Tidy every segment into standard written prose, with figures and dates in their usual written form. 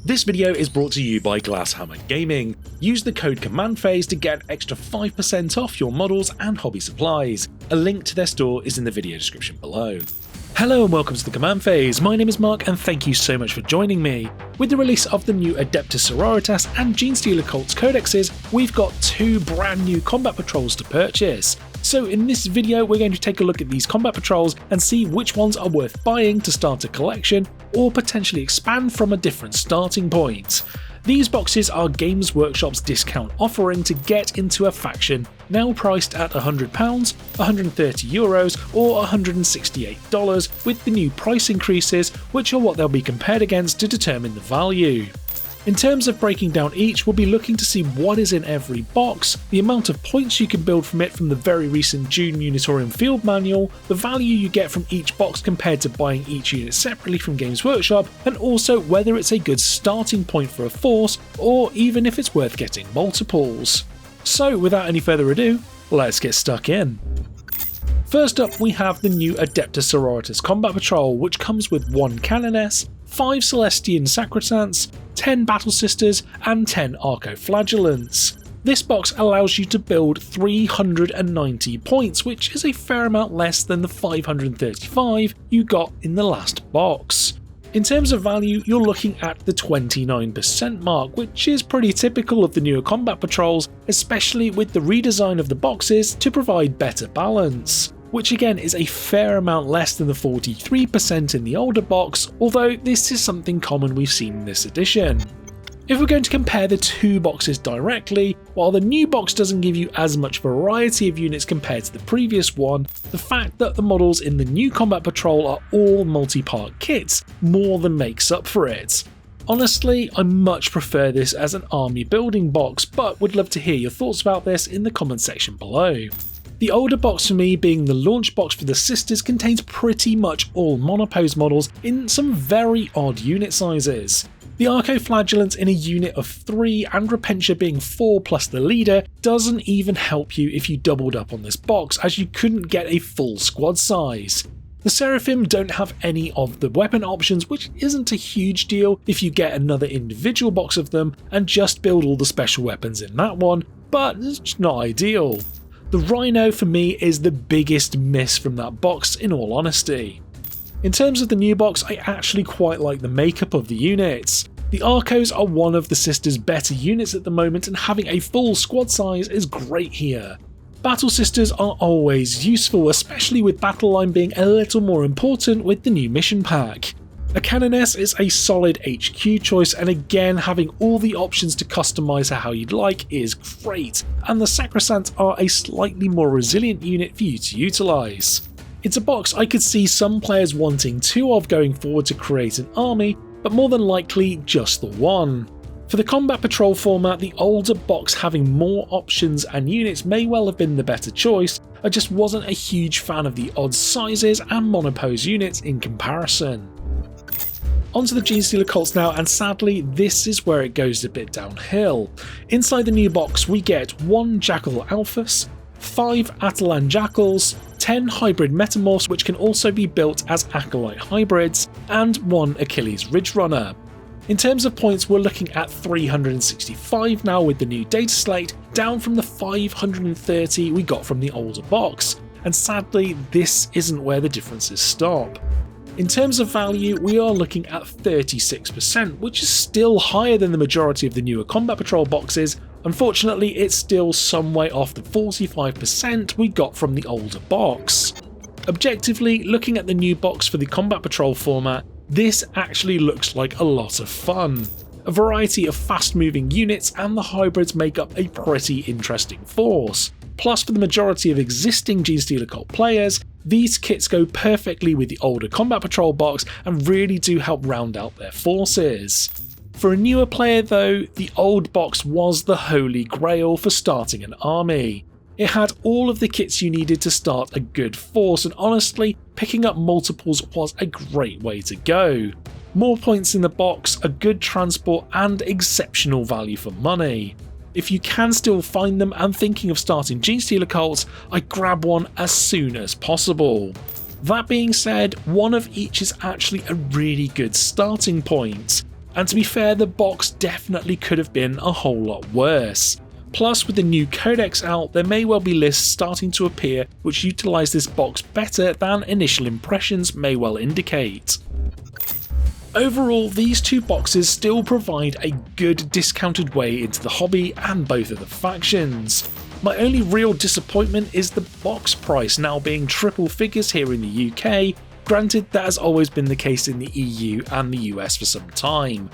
This video is brought to you by Glasshammer Gaming. Use the code CommandPhase to get an extra 5% off your models and hobby supplies. A link to their store is in the video description below. Hello and welcome to the Command Phase. My name is Mark and thank you so much for joining me. With the release of the new Adepta Sororitas and Genestealer Cults codexes, we've got two brand new combat patrols to purchase. So in this video we're going to take a look at these combat patrols and see which ones are worth buying to start a collection or potentially expand from a different starting point. These boxes are Games Workshop's discount offering to get into a faction, now priced at £100, €130 or $168 with the new price increases, which are what they'll be compared against to determine the value. In terms of breaking down each, we'll be looking to see what is in every box, the amount of points you can build from it from the very recent June munitorum field manual, the value you get from each box compared to buying each unit separately from Games Workshop, and also whether it's a good starting point for a force, or even if it's worth getting multiples. So without any further ado, let's get stuck in. First up we have the new Adepta Sororitas combat patrol, which comes with 1 Canoness, 5 Celestian Sacrosants, 10 Battle Sisters and 10 Archoflagellants. This box allows you to build 390 points, which is a fair amount less than the 535 you got in the last box. In terms of value, you're looking at the 29% mark, which is pretty typical of the newer combat patrols, especially with the redesign of the boxes to provide better balance, which again is a fair amount less than the 43% in the older box, although this is something common we've seen in this edition. If we're going to compare the two boxes directly, while the new box doesn't give you as much variety of units compared to the previous one, the fact that the models in the new combat patrol are all multi-part kits more than makes up for it. Honestly, I much prefer this as an army building box, but would love to hear your thoughts about this in the comment section below. The older box for me, being the launch box for the Sisters, contains pretty much all monopose models in some very odd unit sizes. The Archoflagellants in a unit of 3 and Repentia being 4 plus the leader doesn't even help you if you doubled up on this box, as you couldn't get a full squad size. The Seraphim don't have any of the weapon options, which isn't a huge deal if you get another individual box of them and just build all the special weapons in that one, but it's just not ideal. The Rhino for me is the biggest miss from that box, in all honesty. In terms of the new box, I actually quite like the makeup of the units. The Archos are one of the Sisters' better units at the moment, and having a full squad size is great here. Battle Sisters are always useful, especially with battle line being a little more important with the new mission pack. A Canoness is a solid HQ choice, and again having all the options to customise how you'd like is great, and the Sacrosants are a slightly more resilient unit for you to utilise. It's a box I could see some players wanting 2 of going forward to create an army, but more than likely just the 1. For the combat patrol format, the older box having more options and units may well have been the better choice. I just wasn't a huge fan of the odd sizes and monopose units in comparison. Onto the Genestealer Cults now, and sadly this is where it goes a bit downhill. Inside the new box we get 1 Jackal Alphas, 5 Atalan Jackals, 10 hybrid metamorphs which can also be built as acolyte hybrids, and 1 Achilles Ridge Runner. In terms of points, we're looking at 365 now with the new data slate, down from the 530 we got from the older box, and sadly this isn't where the differences stop. In terms of value, we are looking at 36%, which is still higher than the majority of the newer combat patrol boxes. Unfortunately, it's still some way off the 45% we got from the older box. Objectively, looking at the new box for the combat patrol format, this actually looks like a lot of fun. A variety of fast moving units and the hybrids make up a pretty interesting force. Plus, for the majority of existing Genestealer Cult players, these kits go perfectly with the older combat patrol box and really do help round out their forces. For a newer player though, the old box was the holy grail for starting an army. It had all of the kits you needed to start a good force, and honestly, picking up multiples was a great way to go. More points in the box, a good transport and exceptional value for money. If you can still find them and thinking of starting Genestealer Cults, I'd grab one as soon as possible. That being said, one of each is actually a really good starting point. And to be fair, the box definitely could have been a whole lot worse. Plus, with the new codex out, there may well be lists starting to appear which utilise this box better than initial impressions may well indicate. Overall, these two boxes still provide a good discounted way into the hobby and both of the factions. My only real disappointment is the box price now being triple figures here in the UK, granted that has always been the case in the EU and the US for some time.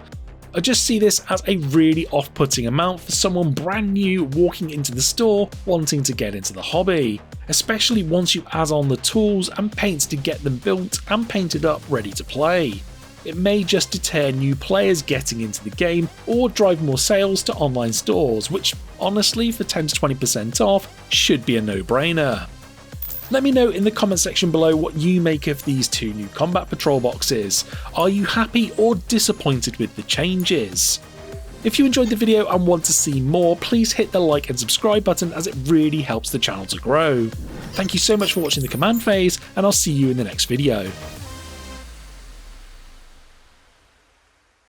I just see this as a really off-putting amount for someone brand new walking into the store wanting to get into the hobby, especially once you add on the tools and paints to get them built and painted up ready to play. It may just deter new players getting into the game or drive more sales to online stores, which honestly for 10 to 20% off should be a no-brainer. Let me know in the comment section below what you make of these two new combat patrol boxes. Are you happy or disappointed with the changes? If you enjoyed the video and want to see more, please hit the like and subscribe button as it really helps the channel to grow. Thank you so much for watching the command phase, and I'll see you in the next video.